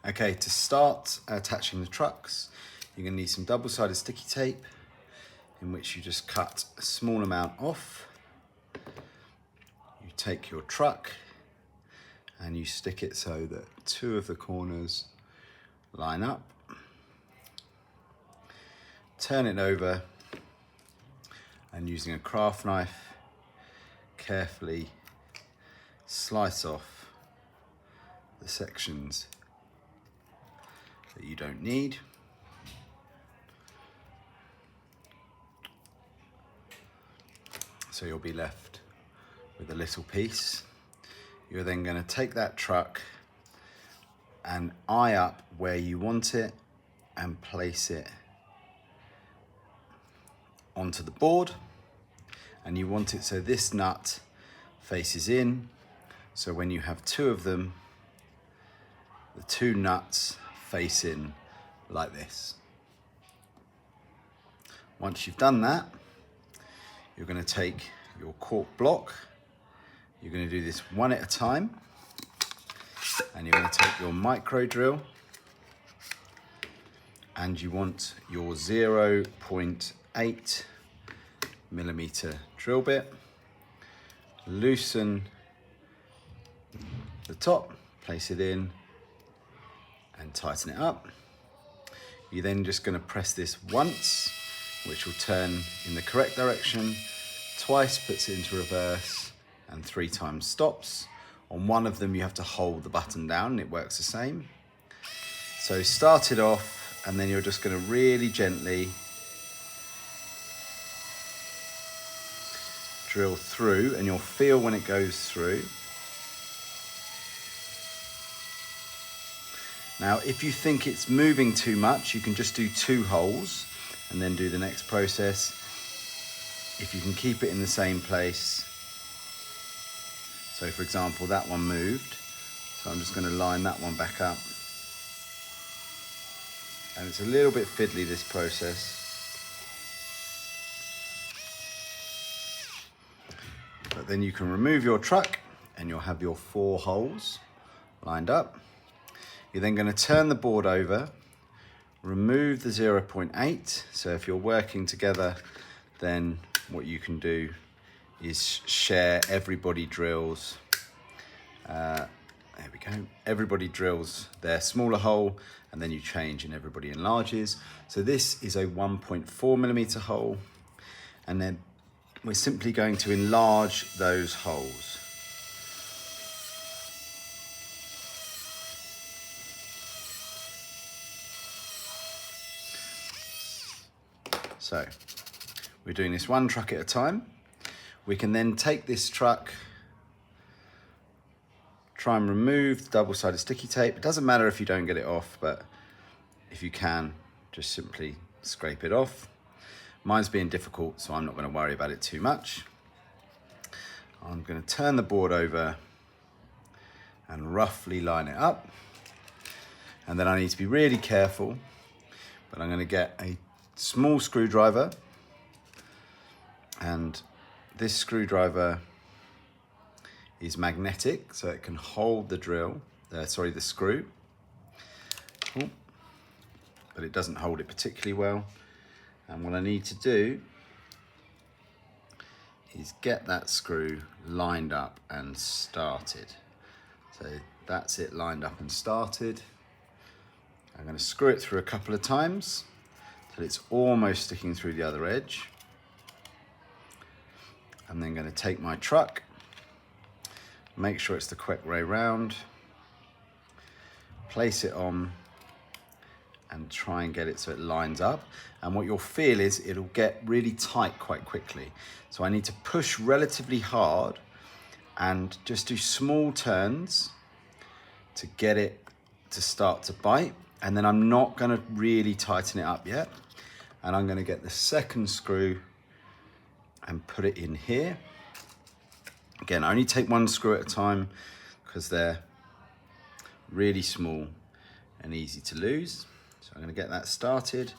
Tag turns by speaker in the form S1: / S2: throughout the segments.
S1: Okay, to start attaching the trucks, you're going to need some double-sided sticky tape in which you just cut a small amount off. You take your truck and you stick it so that two of the corners line up. Turn it over and using a craft knife, carefully slice off the sections that you don't need. So you'll be left with a little piece. You're then going to take that truck and eye up where you want it and place it onto the board. And you want it so this nut faces in. So when you have two of them, the two nuts face in like this. Once you've done that, you're going to take your cork block. You're going to do this one at a time. And you're going to take your micro drill. And you want your 0.8 millimeter drill bit. Loosen the top, place it in, and tighten it up. You're then just going to press this once, which will turn in the correct direction, twice puts it into reverse, and 3 times stops. On one of them you have to hold the button down and it works the same. So start it off and then you're just going to really gently drill through, and you'll feel when it goes through. Now, if you think it's moving too much, you can just do 2 holes and then do the next process. If you can keep it in the same place. So for example, that one moved. So I'm just going to line that one back up. And it's a little bit fiddly, this process. But then you can remove your truck and you'll have your 4 holes lined up. You're then going to turn the board over, remove the 0.8. So if you're working together, then what you can do is share. Everybody drills, there we go. Everybody drills their smaller hole and then you change and everybody enlarges. So this is a 1.4 millimeter hole. And then we're simply going to enlarge those holes. So we're doing this one truck at a time. We can then take this truck, try and remove the double-sided sticky tape. It doesn't matter if you don't get it off, but if you can, just simply scrape it off. Mine's being difficult, so I'm not going to worry about it too much. I'm going to turn the board over and roughly line it up. And then I need to be really careful, but I'm going to get a small screwdriver, and this screwdriver is magnetic, so it can hold the the screw. Ooh. But it doesn't hold it particularly well. And what I need to do is get that screw lined up and started. So that's it, lined up and started. I'm going to screw it through a couple of times till it's almost sticking through the other edge. I'm then going to take my truck, make sure it's the correct way round, place it on and try and get it so it lines up. And what you'll feel is it'll get really tight quite quickly. So I need to push relatively hard and just do small turns to get it to start to bite. And then I'm not going to really tighten it up yet. And I'm going to get the second screw and put it in here. Again, I only take 1 screw at a time because they're really small and easy to lose. So I'm going to get that started.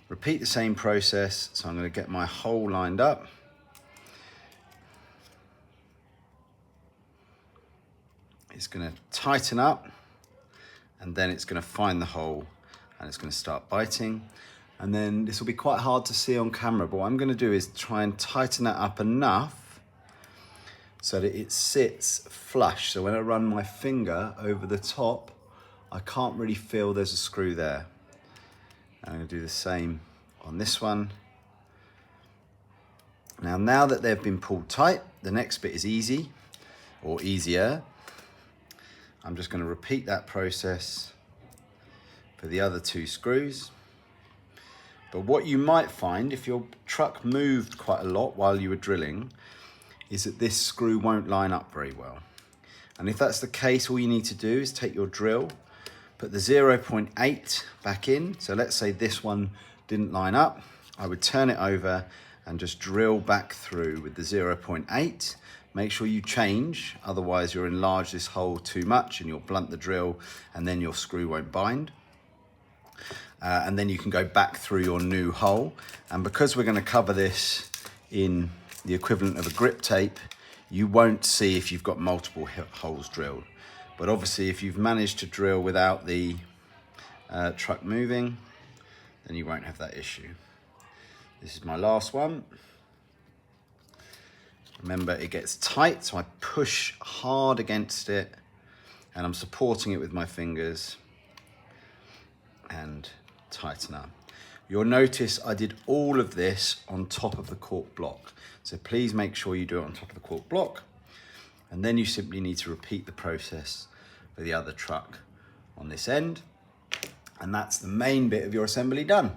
S1: Repeat the same process. So I'm going to get my hole lined up. It's going to tighten up and then it's going to find the hole and it's going to start biting. And then this will be quite hard to see on camera, but what I'm going to do is try and tighten that up enough so that it sits flush. So when I run my finger over the top, I can't really feel there's a screw there. I'm going to do the same on this one. Now that they've been pulled tight, the next bit is easy, or easier. I'm just going to repeat that process for the other 2 screws. But what you might find if your truck moved quite a lot while you were drilling is that this screw won't line up very well. And if that's the case, all you need to do is take your drill, put the 0.8 back in. So let's say this one didn't line up. I would turn it over and just drill back through with the 0.8. Make sure you change, otherwise you'll enlarge this hole too much and you'll blunt the drill and then your screw won't bind. And then you can go back through your new hole. And because we're going to cover this in the equivalent of a grip tape, you won't see if you've got multiple holes drilled. But obviously if you've managed to drill without the truck moving, then you won't have that issue. This is my last one. Remember, it gets tight, so I push hard against it and I'm supporting it with my fingers and tighten up. You'll notice I did all of this on top of the cork block. So please make sure you do it on top of the cork block. And then you simply need to repeat the process for the other truck on this end. And that's the main bit of your assembly done.